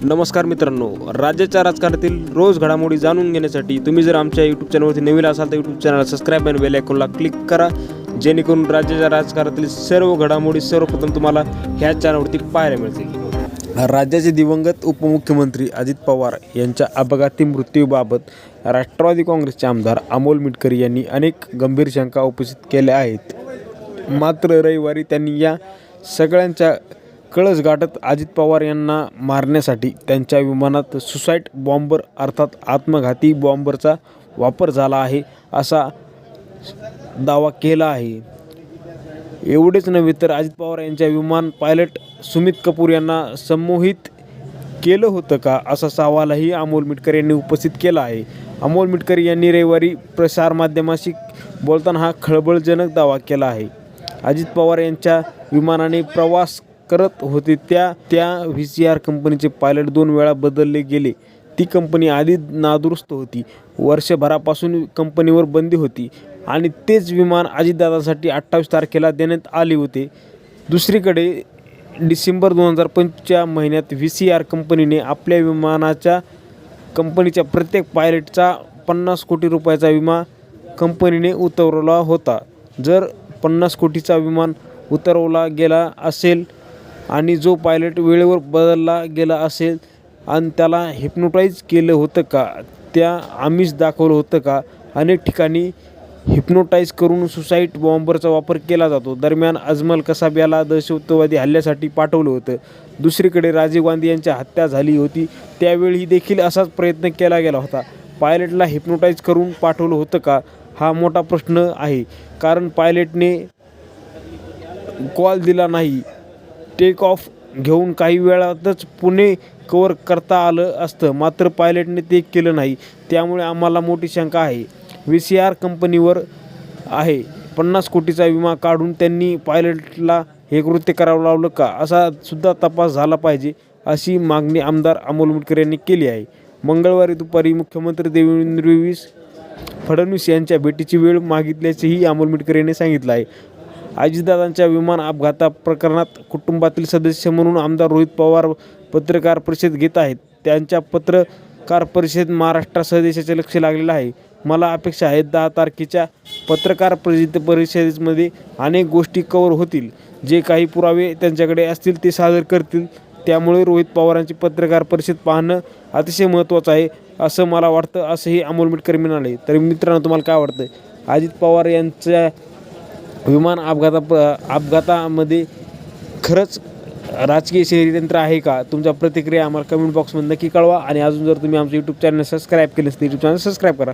नमस्कार मित्रांनो, राज्याच्या राजकारणातील रोज घडामोडी जाणून घेण्यासाठी तुम्ही जर आमच्या यूट्यूब चॅनलवरती नवीन असाल तर यूट्यूब चॅनलला सबस्क्राईब आणि बेल आयकॉनला क्लिक करा, जेणेकरून राज्याच्या राजकारणातील सर्व घडामोडी सर्वप्रथम तुम्हाला ह्या चॅनलवरती पाहायला मिळतील. राज्याचे दिवंगत उपमुख्यमंत्री अजित पवार यांच्या अपघाती मृत्यूबाबत राष्ट्रवादी काँग्रेसचे आमदार अमोल मिटकरी यांनी अनेक गंभीर शंका उपस्थित केल्या आहेत. मात्र रविवारी त्यांनी या सगळ्यांच्या कळस गाठत अजित पवार यांना मारण्यासाठी त्यांच्या विमानात सुसाईड बॉम्बर अर्थात आत्मघाती बॉम्बरचा वापर झाला आहे असा दावा केला आहे. एवढेच नव्हे तर अजित पवार यांच्या विमान पायलट सुमित कपूर यांना संमोहित केलं होतं का असा सवालही अमोल मिटकरी यांनी उपस्थित केला आहे. अमोल मिटकरी यांनी रविवारी प्रसारमाध्यमांशी बोलताना हा खळबळजनक दावा केला आहे. अजित पवार यांच्या विमानाने प्रवास करत होते त्या VCR कंपनीचे पायलट 2 वेळा बदलले गेले. ती कंपनी आधी नादुरुस्त होती, वर्षभरापासून कंपनीवर बंदी होती आणि तेच विमान अजितदादांसाठी 28 तारखेला देण्यात आले होते. दुसरीकडे डिसेंबर 2025 महिन्यात VCR कंपनीने आपल्या कंपनीच्या प्रत्येक पायलटचा 50 कोटी रुपयाचा विमा कंपनीने उतरवला होता. जर 50 कोटीचा विमा उतरवला गेला असेल आणि जो पायलट वेळेवर बदलला गेला असेल आणि त्याला हिप्नोटाईज केलं होतं का, त्या आमिष दाखवलं होतं का? अनेक ठिकाणी हिप्नोटाईज करून सुसाईड बॉम्बरचा वापर केला जातो. दरम्यान अजमल कसाब याला दहशतवादी हल्ल्यासाठी पाठवलं होतं. दुसरीकडे राजीव गांधी यांची हत्या झाली होती, त्यावेळी देखील असाच प्रयत्न केला गेला होता. पायलटला हिप्नोटाईज करून पाठवलं होतं का, हा मोठा प्रश्न आहे. कारण पायलटने कॉल दिला नाही, टेक ऑफ घेऊन काही वेळातच पुणे कव्हर करता आलं असतं, मात्र पायलटने ते केलं नाही. त्यामुळे आम्हाला मोठी शंका आहे. VCR कंपनीवर आहे 50 कोटीचा विमा काढून त्यांनी पायलटला हे कृत्य करावं लावलं का, असा सुद्धा तपास झाला पाहिजे, अशी मागणी आमदार अमोल मिटकरी यांनी केली आहे. मंगळवारी दुपारी मुख्यमंत्री देवेंद्र फडणवीस यांच्या भेटीची वेळ मागितल्याचेही अमोल मिटकरी यांनी सांगितलं आहे. अजितदादांच्या विमान अपघाता प्रकरणात कुटुंबातील सदस्य म्हणून आमदार रोहित पवार पत्रकार परिषद घेत आहेत. त्यांच्या पत्रकार परिषदेत महाराष्ट्रासह देशाचे लक्ष लागलेलं आहे. मला अपेक्षा आहे 10 तारखेच्या पत्रकार परिषदेमध्ये अनेक गोष्टी कव्हर होतील. जे काही पुरावे त्यांच्याकडे असतील ते सादर करतील. त्यामुळे रोहित पवारांची पत्रकार परिषद पाहणं अतिशय महत्त्वाचं आहे असं मला वाटतं, असंही अमोल मिटकरी म्हणाले. तर मित्रांनो, तुम्हाला काय वाटतं? अजित पवार यांच्या विमान अपघातामध्ये खरंच राजकीय षड्यंत्र आहे का? तुमच्या प्रतिक्रिया आम्हाला कमेंट बॉक्समध्ये नक्की कळवा आणि अजून जर तुम्ही आमचं यूट्यूब चॅनल सबस्क्राईब केलं तर यूट्यूब चॅनल सबस्क्राईब करा.